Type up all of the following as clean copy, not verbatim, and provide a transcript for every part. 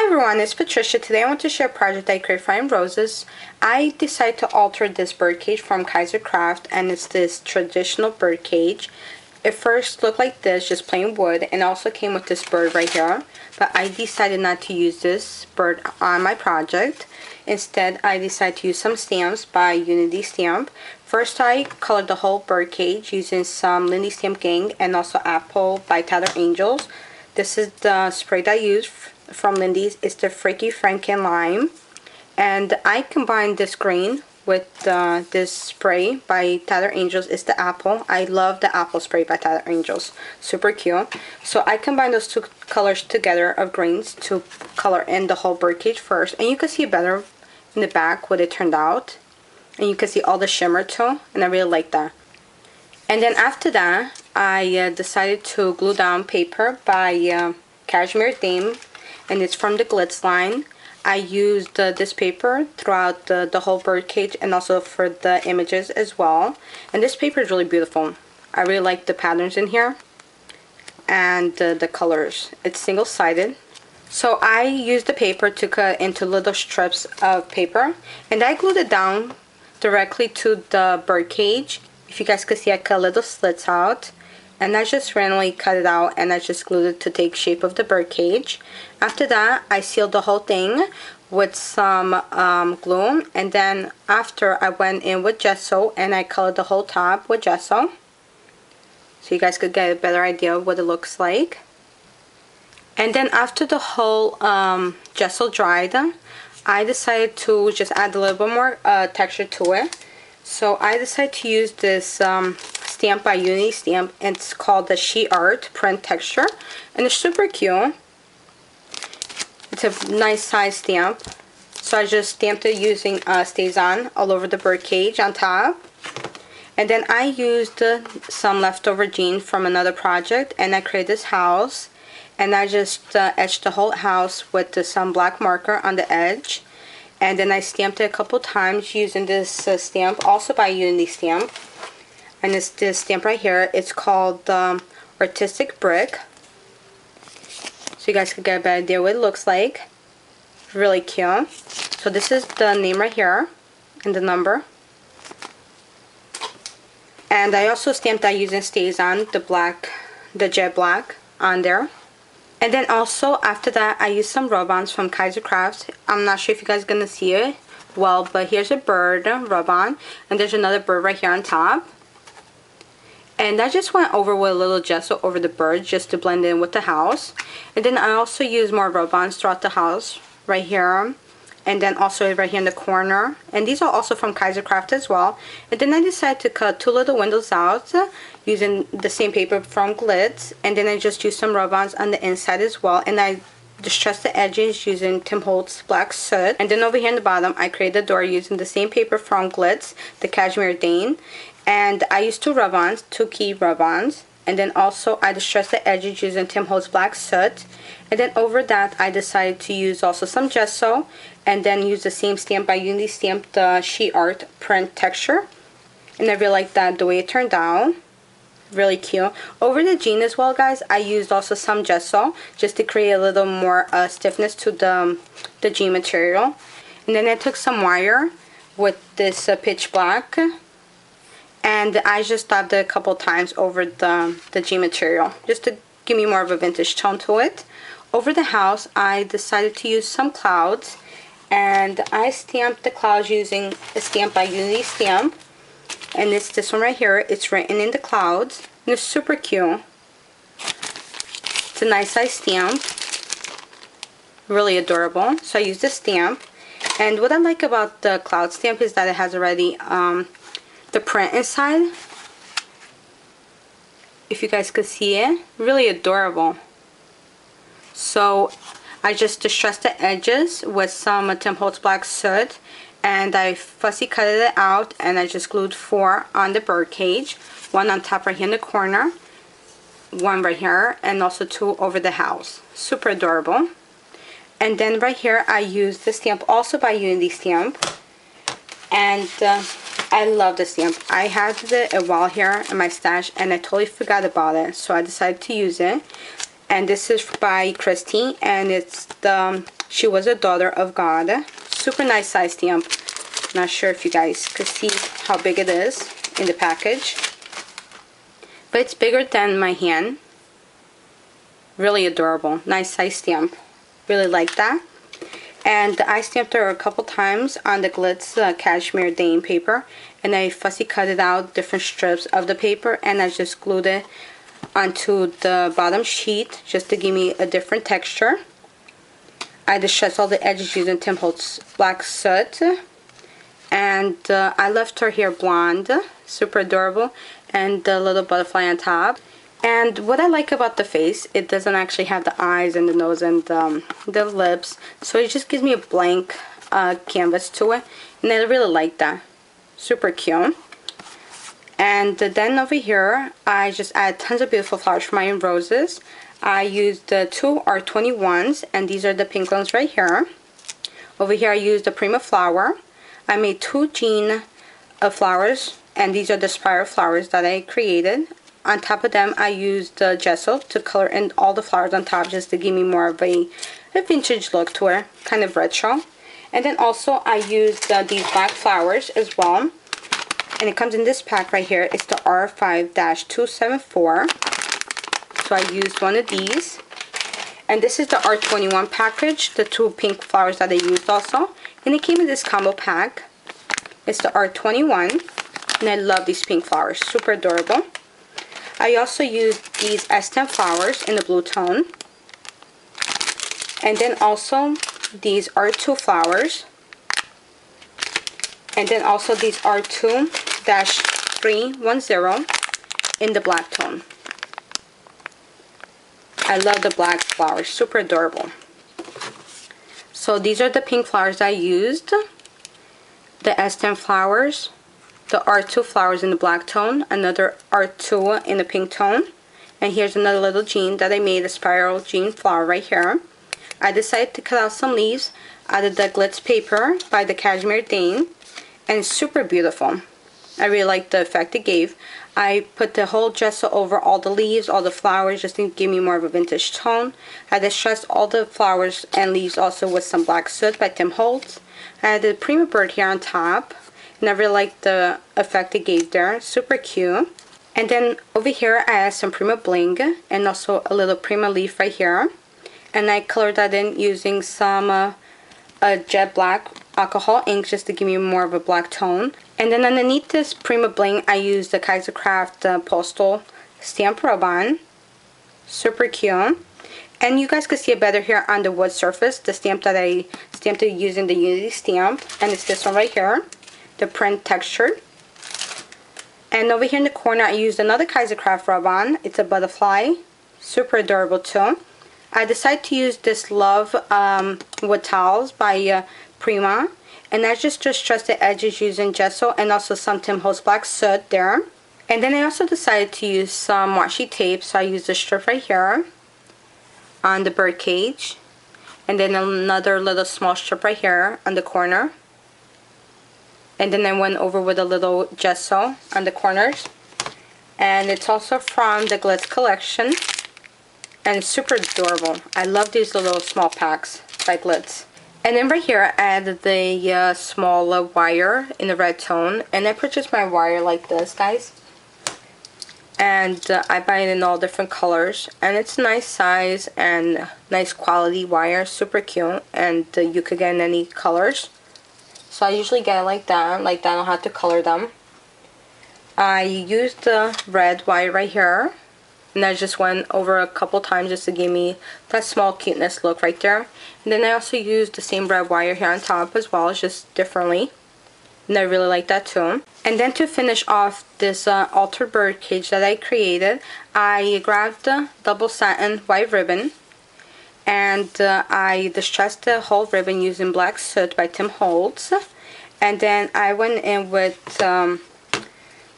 everyone, it's Patricia. Today I want to share a project I created for IAmRoses. I decided to alter this birdcage from Kaisercraft, and it's this traditional birdcage. It first looked like this, just plain wood, and also came with this bird right here. But I decided not to use this bird on my project. Instead, I decided to use some stamps by Unity Stamp. First, I colored the whole birdcage using some Lindy Stamp Gang and also Apple by Tattered Angels. This is the spray that I used from Lindy's. It's the Freaky Franken Lime. And I combined this green with this spray by Tattered Angels. It's the apple. I love the apple spray by Tattered Angels. Super cute. So I combined those two colors together of greens to color in the whole birdcage first. And you can see better in the back what it turned out. And you can see all the shimmer too. And I really like that. And then after that, I decided to glue down paper by Cashmere Theme, and it's from the Glitz line. I used this paper throughout the whole birdcage and also for the images as well. And this paper is really beautiful. I really like the patterns in here and the colors. It's single-sided. So I used the paper to cut into little strips of paper, and I glued it down directly to the birdcage. If you guys could see, I cut little slits out, and I just randomly cut it out and I just glued it to take shape of the birdcage. After that, I sealed the whole thing with some glue, and then after I went in with gesso and I colored the whole top with gesso so you guys could get a better idea of what it looks like. And then after the whole gesso dried, I decided to just add a little bit more texture to it. So I decided to use this stamp by Unity Stamp. It's called the She Art Print Texture, and it's super cute. It's a nice size stamp. So I just stamped it using Stays On all over the birdcage on top. And then I used some leftover jeans from another project, and I created this house. And I just etched the whole house with some black marker on the edge. And then I stamped it a couple times using this stamp, also by Unity Stamp. And it's this stamp right here. It's called Artistic Brick. So you guys can get a better idea what it looks like. Really cute. So this is the name right here and the number. And I also stamped that using Stays On, the jet black on there. And then also after that, I used some rub-ons from Kaisercraft. I'm not sure if you guys are going to see it well, but here's a bird rub-on, and there's another bird right here on top. And I just went over with a little gesso over the bird just to blend in with the house. And then I also used more rub-ons throughout the house right here, and then also right here in the corner. And these are also from Kaisercraft as well. And then I decided to cut two little windows out using the same paper from Glitz. And then I just used some rub-ons on the inside as well. And I distressed the edges using Tim Holtz Black Soot. And then over here in the bottom, I created a door using the same paper from Glitz, the Cashmere Dane. And I used two rub-ons, two key rub-ons. And then also I distressed the edges using Tim Holtz Black Soot. And then over that, I decided to use also some gesso, and then use the same stamp by Unity Stamp, the She Art Print Texture. And I really like that, the way it turned out. Really cute. Over the jean as well, guys, I used also some gesso just to create a little more stiffness to the jean material. And then I took some wire with this pitch black, and I just dabbed it a couple times over the jean material just to give me more of a vintage tone to it. Over the house, I decided to use some clouds, and I stamped the clouds using a stamp by Unity Stamp, and it's this one right here. It's written in the clouds, and it's super cute. It's a nice size stamp, really adorable. So I used this stamp, and what I like about the cloud stamp is that it has already the print inside. If you guys could see it, really adorable. So I just distressed the edges with some Tim Holtz Black Soot, and I fussy cut it out, and I just glued 4 on the birdcage, 1 on top right here in the corner, 1 right here, and also 2 over the house. Super adorable. And then right here I used the stamp also by Unity Stamp, and I love the stamp. I had it a while here in my stash, and I totally forgot about it, so I decided to use it. And this is by Christy, and it's the She was a daughter of God. Super nice size stamp. Not sure if you guys could see how big it is in the package. But it's bigger than my hand. Really adorable. Nice size stamp. Really like that. And I stamped her a couple times on the Glitz cashmere Dane paper. And I fussy cut it out, different strips of the paper. And I just glued it onto the bottom sheet just to give me a different texture. I distressed all the edges using Tim Holtz black soot. And I left her hair blonde. Super adorable. And the little butterfly on top. And what I like about the face, it doesn't actually have the eyes and the nose and the lips. So it just gives me a blank canvas to it. And I really like that. Super cute. And then over here, I just add tons of beautiful flowers from IAmRoses. I used the 2 R21s, and these are the pink ones right here. Over here, I used the Prima flower. I made 2 jean of flowers, and these are the spiral flowers that I created. On top of them, I used the gesso to color in all the flowers on top just to give me more of a vintage look to it, kind of retro. And then also, I used these black flowers as well. And it comes in this pack right here. It's the R5-274. So I used one of these. And this is the R21 package, the 2 pink flowers that I used also. And it came in this combo pack. It's the R21. And I love these pink flowers. Super adorable. I also used these S10 flowers in the blue tone. And then also these R2 flowers. And then also these R2-310 in the black tone. I love the black flowers. Super adorable. So these are the pink flowers I used. The S10 flowers. The R2 flowers in the black tone. Another R2 in the pink tone. And here's another little jean that I made. A spiral jean flower right here. I decided to cut out some leaves out of the Glitz paper by the Cashmere Dane. And it's super beautiful. I really like the effect it gave. I put the whole gesso over all the leaves, all the flowers, just to give me more of a vintage tone. I distressed all the flowers and leaves also with some black soot by Tim Holtz. I had the Prima bird here on top. And I really like the effect it gave there. Super cute. And then over here I added some Prima bling and also a little Prima leaf right here. And I colored that in using some jet black alcohol ink just to give me more of a black tone. And then underneath this Prima bling, I used the Kaisercraft postal stamp rub-on. Super cute. And you guys can see it better here on the wood surface, the stamp that I stamped it using the Unity stamp. And it's this one right here, the print textured. And over here in the corner, I used another Kaisercraft rub-on. It's a butterfly. Super adorable too. I decided to use this Love wood towels by Prima. And I just distressed the edges using gesso and also some Tim Holtz black soot there. And then I also decided to use some washi tape. So I used this strip right here on the Birdcage. And then another little small strip right here on the corner. And then I went over with a little gesso on the corners. And it's also from the Glitz collection. And it's super adorable. I love these little small packs by Glitz. And then right here I added the small wire in the red tone. And I purchased my wire like this, guys. And I buy it in all different colors. And it's nice size and nice quality wire. Super cute. And you could get in any colors. So I usually get it like that. Like that I don't have to color them. I used the red wire right here. And I just went over a couple times just to give me that small cuteness look right there. And then I also used the same red wire here on top as well, just differently. And I really like that too. And then to finish off this altered birdcage that I created, I grabbed the double satin white ribbon. And I distressed the whole ribbon using black soot by Tim Holtz. And then I went in with the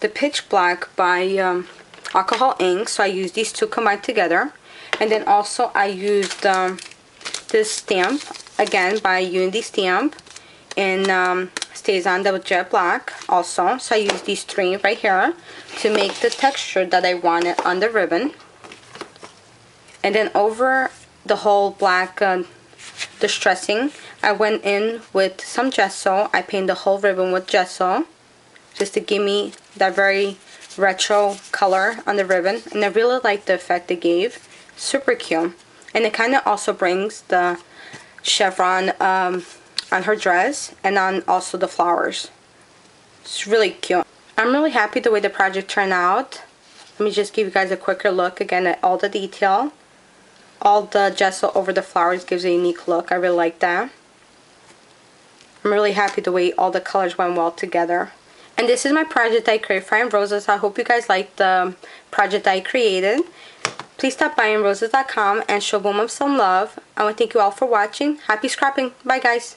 pitch black by alcohol ink. So I used these two combined together. And then also I used this stamp, again by Unity stamp. And stays on the jet black also. So I used these 3 right here to make the texture that I wanted on the ribbon. And then over the whole black distressing, I went in with some gesso. I painted the whole ribbon with gesso just to give me that very retro color on the ribbon, and I really like the effect it gave. Super cute. And it kind of also brings the chevron on her dress and on also the flowers. It's really cute. I'm really happy the way the project turned out. Let me just give you guys a quicker look again at all the detail. All the gesso over the flowers gives a unique look. I really like that. I'm really happy the way all the colors went well together. And this is my project I created for IAmRoses. I hope you guys liked the project I created. Please stop by IAmRoses.com and show Bunma some love. I want to thank you all for watching. Happy scrapping. Bye guys.